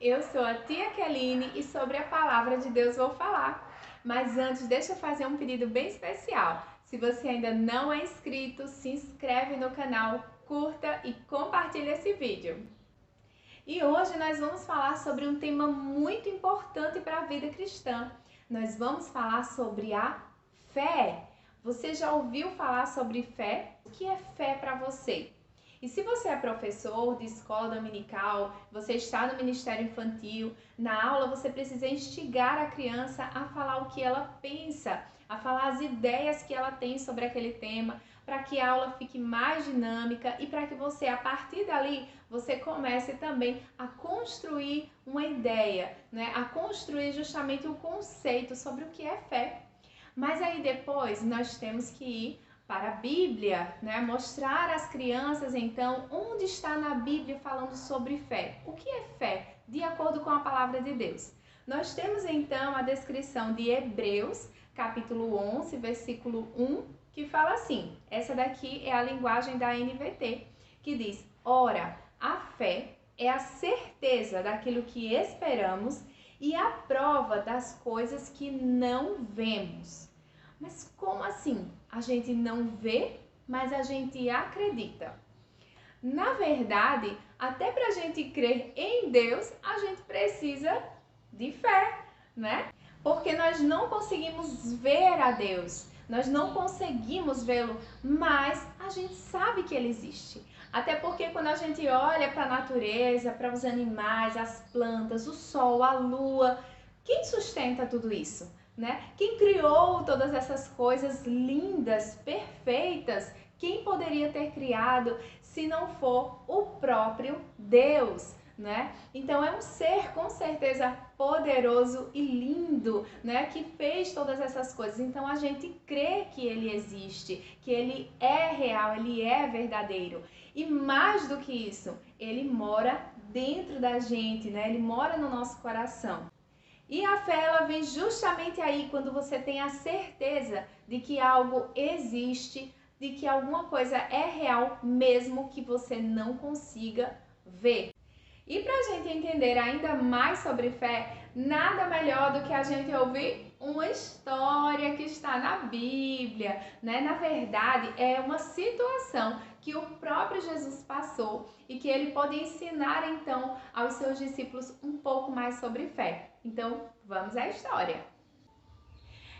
Eu sou a tia Keline e sobre a palavra de Deus vou falar. Mas antes, deixa eu fazer um pedido bem especial. Se você ainda não é inscrito, se inscreve no canal, curta e compartilha esse vídeo. E hoje nós vamos falar sobre um tema muito importante para a vida cristã. Nós vamos falar sobre a fé. Você já ouviu falar sobre fé? O que é fé para você? E se você é professor de escola dominical, você está no ministério infantil, na aula você precisa instigar a criança a falar o que ela pensa, a falar as ideias que ela tem sobre aquele tema, para que a aula fique mais dinâmica e para que você, a partir dali, você comece também a construir uma ideia, né? A construir justamente o conceito sobre o que é fé. Mas aí depois nós temos que ir para a Bíblia, né? Mostrar às crianças, então, onde está na Bíblia falando sobre fé. O que é fé? De acordo com a palavra de Deus. Nós temos, então, a descrição de Hebreus, capítulo 11, versículo 1, que fala assim, essa daqui é a linguagem da NVT, que diz, ora, a fé é a certeza daquilo que esperamos e a prova das coisas que não vemos. Mas como assim? A gente não vê, mas a gente acredita. Na verdade, até para a gente crer em Deus, a gente precisa de fé, né? Porque nós não conseguimos ver a Deus, nós não conseguimos vê-lo, mas a gente sabe que ele existe. Até porque quando a gente olha para a natureza, para os animais, as plantas, o sol, a lua, quem sustenta tudo isso? Né? Quem criou todas essas coisas lindas, perfeitas, quem poderia ter criado se não for o próprio Deus, né? Então é um ser com certeza poderoso e lindo, né? Que fez todas essas coisas. Então a gente crê que ele existe, que ele é real, ele é verdadeiro. E mais do que isso, ele mora dentro da gente, né? Ele mora no nosso coração. E a fé, ela vem justamente aí quando você tem a certeza de que algo existe, de que alguma coisa é real, mesmo que você não consiga ver. E para a gente entender ainda mais sobre fé, nada melhor do que a gente ouvir uma história que está na Bíblia, né? Na verdade, é uma situação que o próprio Jesus passou e que ele pode ensinar então aos seus discípulos um pouco mais sobre fé. Então, vamos à história.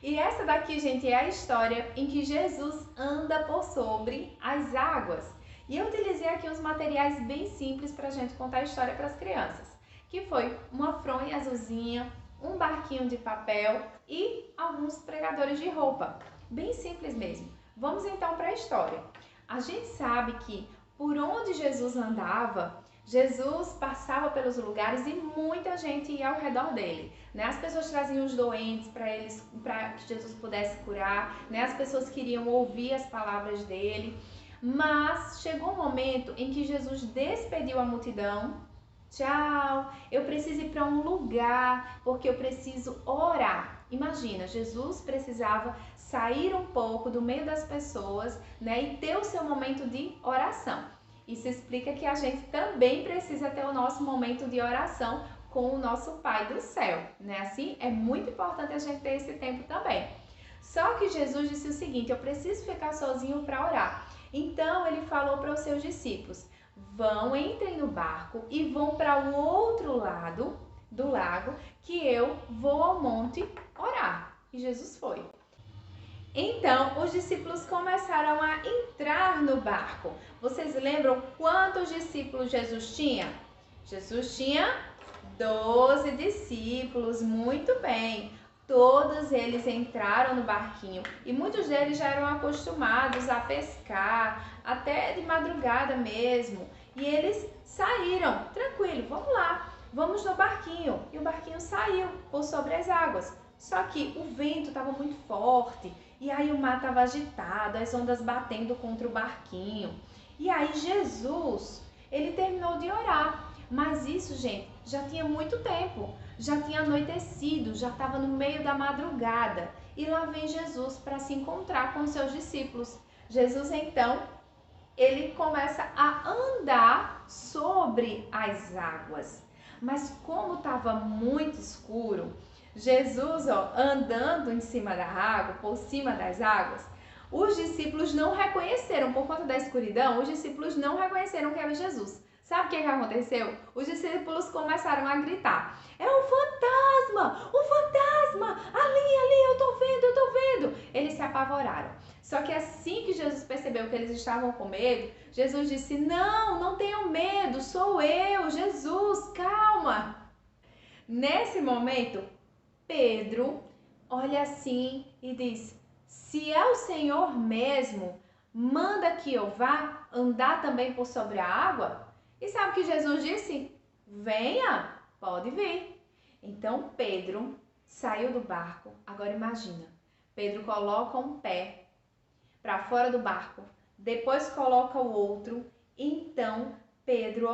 E essa daqui, gente, é a história em que Jesus anda por sobre as águas. E eu utilizei aqui uns materiais bem simples para a gente contar a história para as crianças, que foi uma fronha azulzinha, um barquinho de papel e alguns pregadores de roupa. Bem simples mesmo. Vamos então para a história. A gente sabe que por onde Jesus andava, Jesus passava pelos lugares e muita gente ia ao redor dele, né? As pessoas traziam os doentes para que Jesus pudesse curar, né? As pessoas queriam ouvir as palavras dele, mas chegou um momento em que Jesus despediu a multidão. Tchau, eu preciso ir para um lugar porque eu preciso orar. Imagina, Jesus precisava sair um pouco do meio das pessoas, né, e ter o seu momento de oração. Isso explica que a gente também precisa ter o nosso momento de oração com o nosso Pai do céu, né? Assim, é muito importante a gente ter esse tempo também. Só que Jesus disse o seguinte, eu preciso ficar sozinho para orar. Então, ele falou para os seus discípulos, entrem no barco e vão para o outro lado do lago, que eu vou ao monte orar. E Jesus foi. Então, os discípulos começaram a entrar no barco. Vocês lembram quantos discípulos Jesus tinha? Jesus tinha 12 discípulos, muito bem. Todos eles entraram no barquinho e muitos deles já eram acostumados a pescar, até de madrugada mesmo. E eles saíram, tranquilo, vamos lá, vamos no barquinho. E o barquinho saiu por sobre as águas. Só que o vento estava muito forte e aí o mar estava agitado, as ondas batendo contra o barquinho. E aí Jesus, ele terminou de orar. Mas isso, gente, já tinha muito tempo, já tinha anoitecido, já estava no meio da madrugada. E lá vem Jesus para se encontrar com os seus discípulos. Jesus, então, ele começa a andar sobre as águas. Mas como estava muito escuro, Jesus, andando em cima da água, por cima das águas, os discípulos não reconheceram, por conta da escuridão, os discípulos não reconheceram que era Jesus. Sabe o que aconteceu? Os discípulos começaram a gritar: é um fantasma! Um fantasma! Ali, eu tô vendo! Eles se apavoraram. Só que assim que Jesus percebeu que eles estavam com medo, Jesus disse: não tenham medo, sou eu, Jesus, calma. Nesse momento, Pedro olha assim e diz: se é o Senhor mesmo, manda que eu vá andar também por sobre a água. E sabe o que Jesus disse? Venha, pode vir. Então Pedro saiu do barco. Agora imagina, Pedro coloca um pé para fora do barco, depois coloca o outro. Então Pedro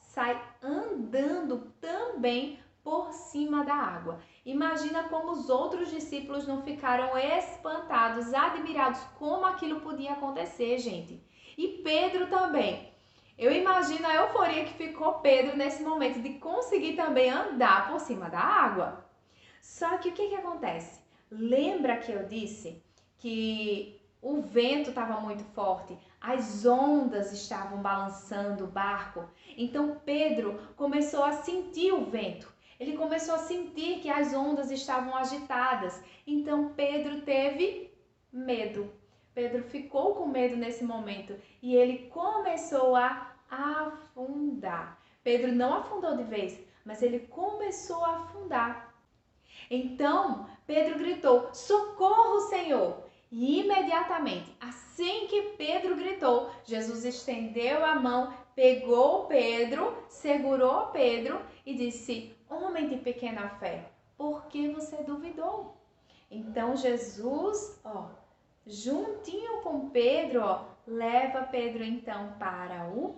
sai andando também por cima da água. Imagina como os outros discípulos não ficaram espantados, admirados como aquilo podia acontecer, gente. E Pedro também. Eu imagino a euforia que ficou Pedro nesse momento de conseguir também andar por cima da água. Só que o que acontece? Lembra que eu disse que o vento estava muito forte, as ondas estavam balançando o barco. Então Pedro começou a sentir o vento. Ele começou a sentir que as ondas estavam agitadas. Então Pedro teve medo. Pedro ficou com medo nesse momento e ele começou a afundar. Pedro não afundou de vez, mas ele começou a afundar. Então Pedro gritou: socorro, Senhor! E imediatamente, assim que Pedro gritou, Jesus estendeu a mão, pegou Pedro, segurou Pedro e disse: homem de pequena fé, por que você duvidou? Então Jesus, juntinho com Pedro, leva Pedro então para o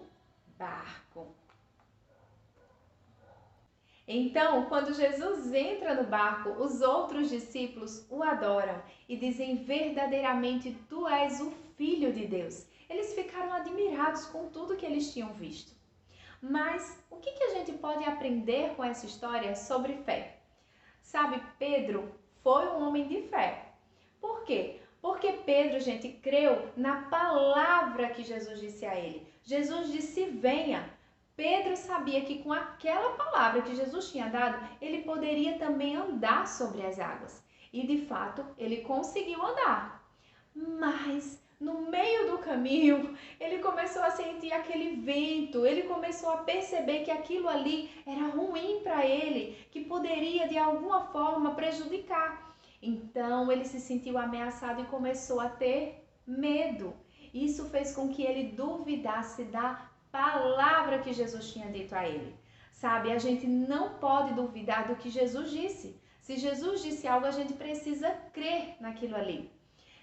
barco. Então, quando Jesus entra no barco, os outros discípulos o adoram e dizem: verdadeiramente tu és o Filho de Deus. Eles ficaram admirados com tudo que eles tinham visto. Mas o que a gente pode aprender com essa história sobre fé? Sabe, Pedro foi um homem de fé. Por quê? Porque Pedro, gente, creu na palavra que Jesus disse a ele. Jesus disse: venha. Pedro sabia que com aquela palavra que Jesus tinha dado, ele poderia também andar sobre as águas. E de fato, ele conseguiu andar. Mas no meio do caminho, ele começou a sentir aquele vento, ele começou a perceber que aquilo ali era ruim para ele, que poderia de alguma forma prejudicar. Então ele se sentiu ameaçado e começou a ter medo. Isso fez com que ele duvidasse da palavra que Jesus tinha dito a ele. Sabe, a gente não pode duvidar do que Jesus disse. Se Jesus disse algo, a gente precisa crer naquilo ali.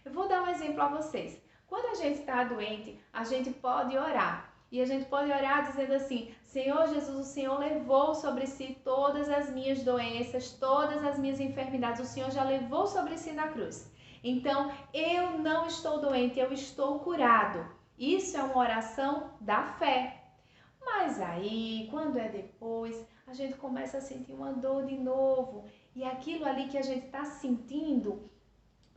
Eu vou dar um exemplo a vocês. Quando a gente está doente, a gente pode orar. E a gente pode orar dizendo assim: Senhor Jesus, o Senhor levou sobre si todas as minhas doenças, todas as minhas enfermidades. O Senhor já levou sobre si na cruz. Então, eu não estou doente, eu estou curado. Isso é uma oração da fé. Mas aí, quando é depois, a gente começa a sentir uma dor de novo. E aquilo ali que a gente está sentindo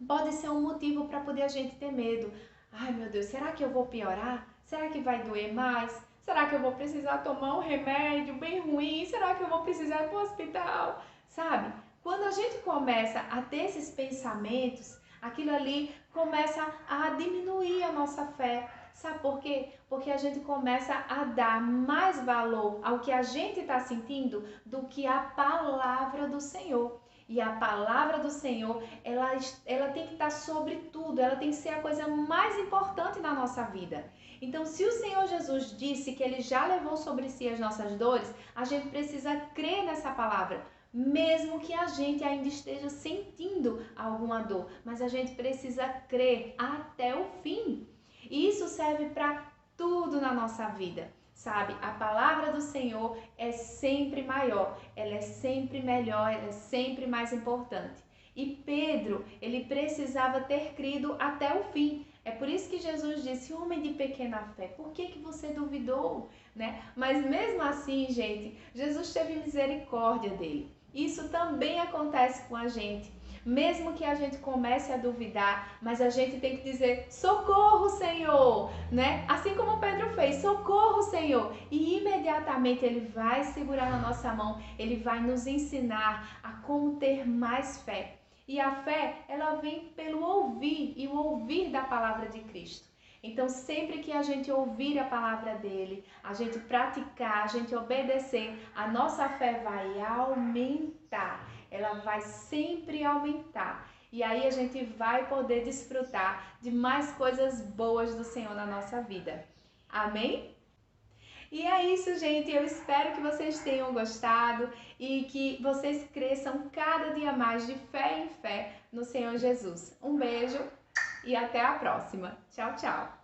pode ser um motivo para poder a gente ter medo. Ai, meu Deus, será que eu vou piorar? Será que vai doer mais? Será que eu vou precisar tomar um remédio bem ruim? Será que eu vou precisar ir para o hospital? Sabe? Quando a gente começa a ter esses pensamentos, aquilo ali começa a diminuir a nossa fé. Sabe por quê? Porque a gente começa a dar mais valor ao que a gente está sentindo do que a palavra do Senhor. E a palavra do Senhor, ela tem que estar sobre tudo, ela tem que ser a coisa mais importante na nossa vida. Então, se o Senhor Jesus disse que Ele já levou sobre si as nossas dores, a gente precisa crer nessa palavra, mesmo que a gente ainda esteja sentindo alguma dor. Mas a gente precisa crer até o fim. E isso serve para tudo na nossa vida. Sabe, a palavra do Senhor é sempre maior, ela é sempre melhor, ela é sempre mais importante. E Pedro, ele precisava ter crido até o fim. É por isso que Jesus disse, homem de pequena fé, por que você duvidou? Né? Mas mesmo assim, gente, Jesus teve misericórdia dele. Isso também acontece com a gente. Mesmo que a gente comece a duvidar, mas a gente tem que dizer, socorro, Senhor, né? Assim como Pedro fez, socorro, Senhor. E imediatamente ele vai segurar na nossa mão, ele vai nos ensinar a como ter mais fé. E a fé, ela vem pelo ouvir, e o ouvir da palavra de Cristo. Então, sempre que a gente ouvir a palavra dele, a gente praticar, a gente obedecer, a nossa fé vai aumentar. Ela vai sempre aumentar. E aí a gente vai poder desfrutar de mais coisas boas do Senhor na nossa vida. Amém? E é isso, gente. Eu espero que vocês tenham gostado e que vocês cresçam cada dia mais de fé em fé no Senhor Jesus. Um beijo e até a próxima. Tchau, tchau.